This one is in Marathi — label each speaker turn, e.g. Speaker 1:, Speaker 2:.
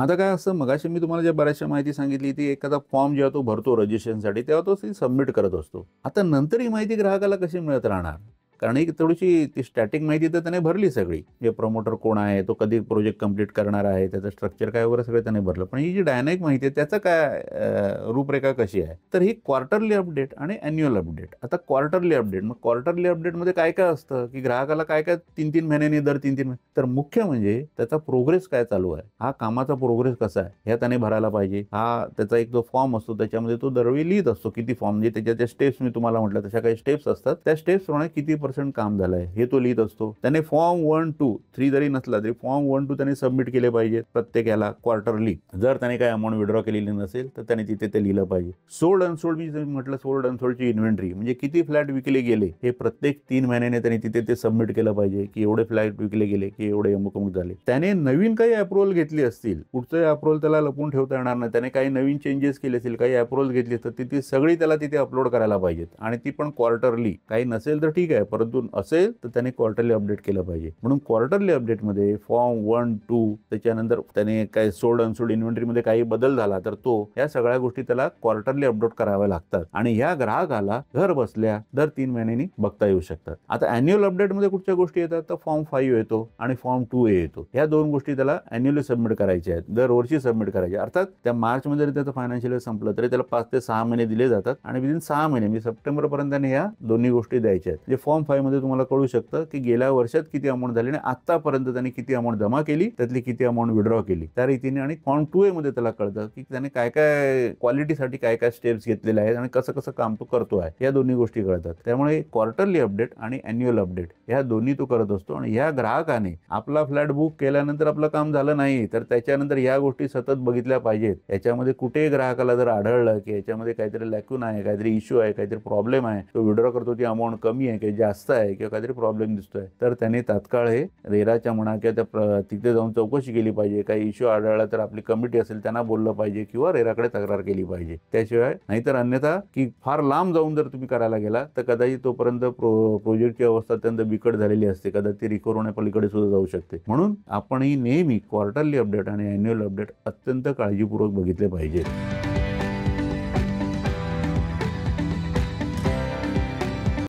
Speaker 1: आता काय असतं, मगाशी मी तुम्हाला ज्या बऱ्याचशा माहिती सांगितली ती एखादा फॉर्म जेव्हा तो भरतो रजिस्ट्रेशनसाठी तेव्हा तो सबमिट करत असतो. आता नंतर ही माहिती ग्राहकाला कशी मिळत राहणार? कारण ही थोडीशी ती स्टॅटिक माहिती तर त्याने भरली सगळी. हे प्रमोटर कोण आहे, तो कधी प्रोजेक्ट कंप्लीट करणार आहे, त्याचं स्ट्रक्चर काय वगैरे सगळं त्याने भरलं. पण ही जी डायनॅमिक माहिती आहे त्याचं काय रूपरेखा कशी आहे? तर ही क्वार्टरली अपडेट आणि अॅन्युअल अपडेट. आता क्वार्टरली अपडेट, मग क्वार्टरली अपडेटमध्ये काय काय असतं, की ग्राहकाला काय काय 3-3 महिन्यांनी, दर 3-3 महिने, तर मुख्य म्हणजे त्याचा प्रोग्रेस काय चालू आहे, हा कामाचा प्रोग्रेस कसा आहे हे त्याने भरायला पाहिजे. हा त्याचा एक जो फॉर्म असतो त्याच्यामध्ये तो दरवेळी लिहित असतो किती फॉर्म, म्हणजे त्याच्या त्या स्टेप्स मी तुम्हाला म्हटलं तशा काही स्टेप्स असतात, त्या स्टेप्स प्रमाणे किती % काम झालंय हे तो लिहित असतो. त्याने फॉर्म 1, 2, 3 जरी नसला तरी फॉर्म 1, 2 त्याने सबमिट केले पाहिजे प्रत्येक याला क्वार्टरली. जर त्याने काही अमाऊंट विड्रॉ केलेली नसेल तर त्याने तिथे ते लिहिलं पाहिजे. सोल्ड अनसोल्ड, मी म्हटलं सोल्ड अनसोल्डची इन्व्हेंटरी म्हणजे किती फ्लॅट विकले गेले हे प्रत्येक 3 महिन्याने त्यांनी तिथे ते सबमिट केलं पाहिजे, की एवढे फ्लॅट विकले गेले, की एवढे अमुक अमुक झाले. त्याने नवीन काही अप्रुव्हल घेतली असतील, पुढचं अप्रुव्हल त्याला लपून ठेवता येणार नाही. त्याने काही नवीन चेंजेस केले असतील, काही अप्रुव्हल घेतली तर ती सगळी त्याला तिथे अपलोड करायला पाहिजेत आणि ती पण क्वार्टरली. काही नसेल तर ठीक आहे, परंतु असेल तर त्याने क्वार्टरली अपडेट केलं पाहिजे. म्हणून क्वार्टरली अपडेटमध्ये फॉर्म 1, 2, त्याच्यानंतर त्याने काय सोल्ड अनसोल्ड इन्व्हेंटरीमध्ये काही बदल झाला तर तो, या सगळ्या गोष्टी त्याला क्वार्टरली अपडेट कराव्या लागतात आणि ह्या ग्राहकाला घर बसल्या दर 3 महिन्यांनी बघता येऊ शकतात. आता अॅन्युअल अपडेटमध्ये कुठच्या गोष्टी येतात, तर फॉर्म 5 येतो आणि फॉर्म 2A येतो. या दोन गोष्टी त्याला अॅन्युअली सबमिट करायच्या आहेत, दरवर्षी सबमिट करायच्या. अर्थात त्या मार्चमध्ये जरी त्याचं फायनान्शियल संपलं तरी त्याला 5 ते 6 महिने दिले जातात आणि विदिन 6 महिने म्हणजे सप्टेंबरपर्यंत त्याने ह्या दोन्ही गोष्टी द्यायच्या आहेत. जे फॉर्म 5 मध्ये तुम्हाला कळू शकतं की गेल्या वर्षात किती अमाऊंट झाली आणि आतापर्यंत त्यांनी किती अमाऊंट जमा केली, त्यातली किती अमाऊंट विड्रॉ केली त्या रीतीने. आणि फॉर्म 2A मध्ये त्याला कळतं की त्याने काय काय क्वालिटीसाठी काय काय स्टेप्स घेतलेले आहेत आणि कसं कसं काम तो करतो आहे, या दोन्ही गोष्टी कळतात. त्यामुळे क्वार्टरली अपडेट आणि अॅन्युअल अपडेट ह्या दोन्ही तो करत असतो. आणि ह्या ग्राहकाने आपला फ्लॅट बुक केल्यानंतर आपलं काम झालं नाही तर त्याच्यानंतर ह्या गोष्टी सतत बघितल्या पाहिजेत. याच्यामध्ये कुठेही ग्राहकाला जर आढळलं की याच्यामध्ये काहीतरी लॅक्यून आहे, काहीतरी इश्यू आहे, काहीतरी प्रॉब्लेम आहे, तो विड्रॉ करतो ती अमाऊंट कमी आहे की जास्त आहे किंवा काहीतरी प्रॉब्लेम दिसतोय, तर त्याने तात्काळ हे रेराच्या म्हणा किंवा तिथे जाऊन चौकशी केली पाहिजे. काही इश्यू आढळला तर आपली कमिटी असेल त्यांना बोललं पाहिजे किंवा रेराकडे तक्रार केली पाहिजे. त्याशिवाय नाहीतर अन्यथा की फार लांब जाऊन जर तुम्ही करायला गेला तर कदाचित तोपर्यंत प्रोजेक्टची अवस्था अत्यंत बिकट झालेली असते, कदाचित ती रिकव्हर होण्यापलीकडे सुद्धा जाऊ शकते. म्हणून आपण ही नेहमी क्वार्टरली अपडेट आणि अॅन्युअल अपडेट अत्यंत काळजीपूर्वक बघितले पाहिजे.